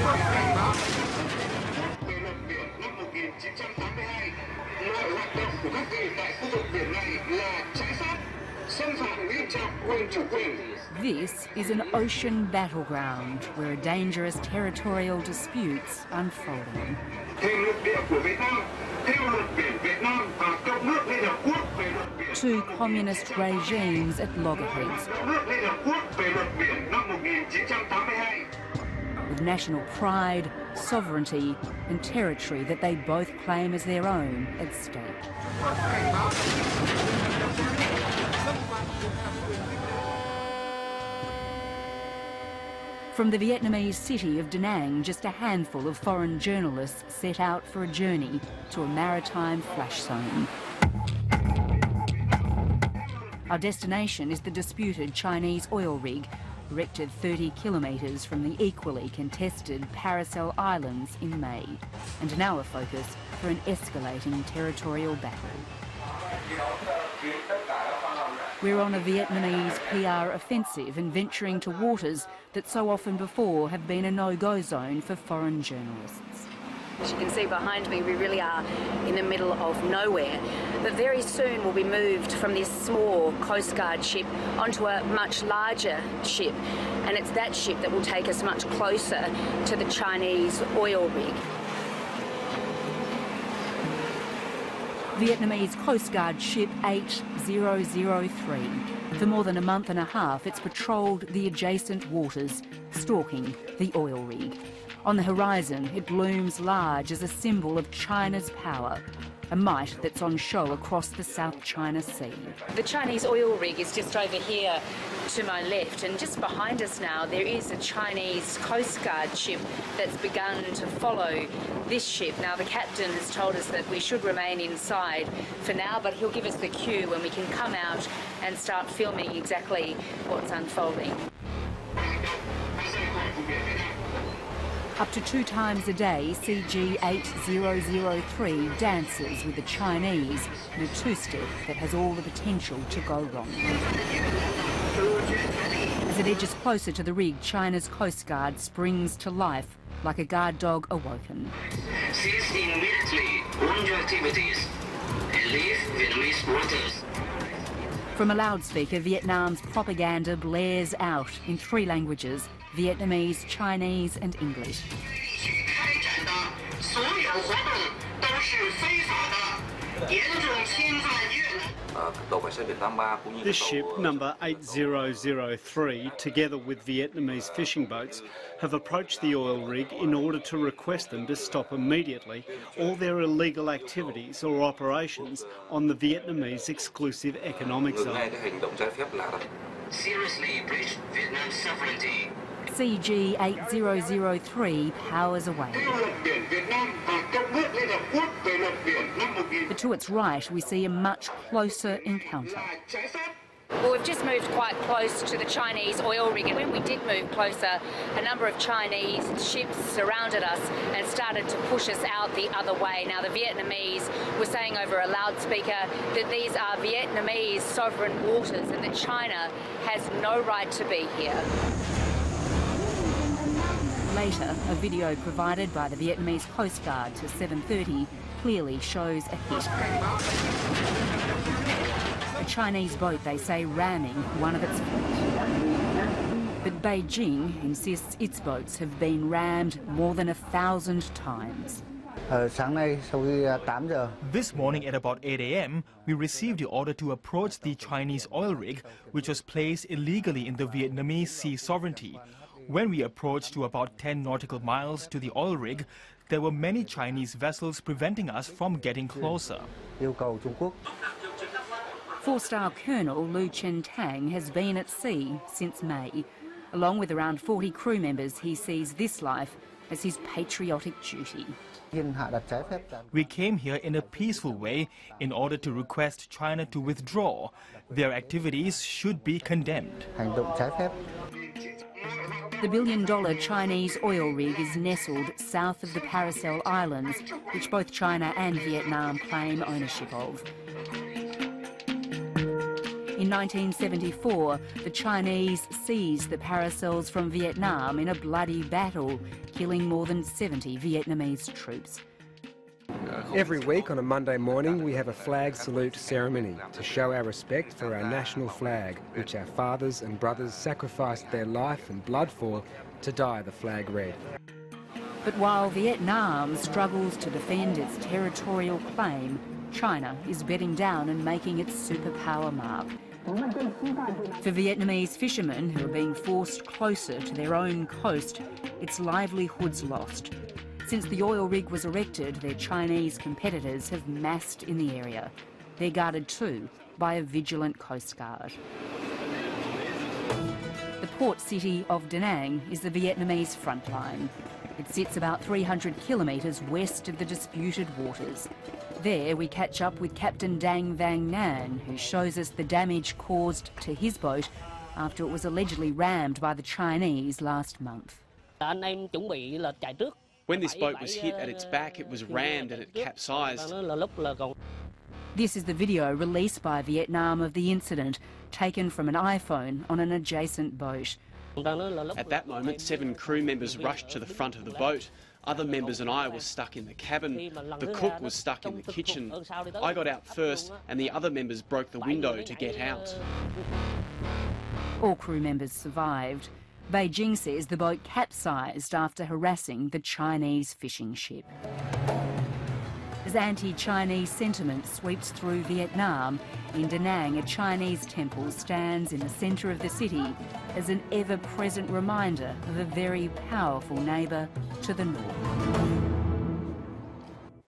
Về luật biển năm 1982, mọi hoạt động của các vị tại khu vực biển này là trái pháp, xâm phạm nghiêm trọng quyền chủ quyền. This is an ocean battleground where dangerous territorial disputes unfolding. Theo luật địa của Việt Nam, theo luật biển Việt Nam và Công ước Liên Hợp Quốc về luật biển. Two communist regimes at loggerheads. Công ước Liên Hợp Quốc về luật biển năm 1982. With national pride, sovereignty and territory that they both claim as their own at stake. From the Vietnamese city of Da Nang, just a handful of foreign journalists set out for a journey to a maritime flash zone. Our destination is the disputed Chinese oil rig, erected 30 kilometres from the equally contested Paracel Islands in May, and now a focus for an escalating territorial battle. We're on a Vietnamese PR offensive and venturing to waters that so often before have been a no-go zone for foreign journalists. As you can see behind me, we really are in the middle of nowhere. But very soon we'll be moved from this small Coast Guard ship onto a much larger ship. And it's that ship that will take us much closer to the Chinese oil rig. Vietnamese Coast Guard ship 8003. For more than a month and a half, it's patrolled the adjacent waters, stalking the oil rig. On the horizon, it looms large as a symbol of China's power, a might that's on show across the South China Sea. The Chinese oil rig is just over here to my left, and just behind us now there is a Chinese Coast Guard ship that's begun to follow this ship. Now the captain has told us that we should remain inside for now, but he'll give us the cue when we can come out and start filming exactly what's unfolding. Up to 2 times a day, CG8003 dances with the Chinese in a two-step that has all the potential to go wrong. As it edges closer to the rig, China's Coast Guard springs to life like a guard dog awoken. Cease immediately all your activities and leave Vietnamese waters. From a loudspeaker, Vietnam's propaganda blares out in 3 languages: Vietnamese, Chinese and English. This ship, number 8003, together with Vietnamese fishing boats, have approached the oil rig in order to request them to stop immediately all their illegal activities or operations on the Vietnamese exclusive economic zone. Seriously breach Vietnam's sovereignty. CG8003 powers away. But to its right, we see a much closer encounter. Well, we've just moved quite close to the Chinese oil rig, and when we did move closer, a number of Chinese ships surrounded us and started to push us out the other way. Now, the Vietnamese were saying over a loudspeaker that these are Vietnamese sovereign waters and that China has no right to be here. Later, a video provided by the Vietnamese Coast Guard to 7:30 clearly shows a hit. A Chinese boat, they say, ramming one of its fleet. But Beijing insists its boats have been rammed more than 1,000 times. This morning at about 8 a.m., we received the order to approach the Chinese oil rig, which was placed illegally in the Vietnamese sea sovereignty. When we approached to about 10 nautical miles to the oil rig, there were many Chinese vessels preventing us from getting closer. 4-star Colonel Lu Chen Tang has been at sea since May. Along with around 40 crew members, he sees this life as his patriotic duty. We came here in a peaceful way in order to request China to withdraw. Their activities should be condemned. The billion-dollar Chinese oil rig is nestled south of the Paracel Islands, which both China and Vietnam claim ownership of. In 1974, the Chinese seized the Paracels from Vietnam in a bloody battle, killing more than 70 Vietnamese troops. Every week on a Monday morning we have a flag salute ceremony to show our respect for our national flag, which our fathers and brothers sacrificed their life and blood for to dye the flag red. But while Vietnam struggles to defend its territorial claim, China is bedding down and making its superpower mark. For Vietnamese fishermen who are being forced closer to their own coast, its livelihoods lost. Since the oil rig was erected, their Chinese competitors have massed in the area. They're guarded too by a vigilant coast guard. The port city of Da Nang is the Vietnamese front line. It sits about 300 kilometres west of the disputed waters. There we catch up with Captain Dang Vang Nan, who shows us the damage caused to his boat after it was allegedly rammed by the Chinese last month. When this boat was hit at its back, it was rammed and it capsized. This is the video released by Vietnam of the incident, taken from an iPhone on an adjacent boat. At that moment, 7 crew members rushed to the front of the boat. Other members and I were stuck in the cabin. The cook was stuck in the kitchen. I got out first and the other members broke the window to get out. All crew members survived. Beijing says the boat capsized after harassing the Chinese fishing ship. As anti-Chinese sentiment sweeps through Vietnam, in Da Nang a Chinese temple stands in the centre of the city as an ever-present reminder of a very powerful neighbour to the north.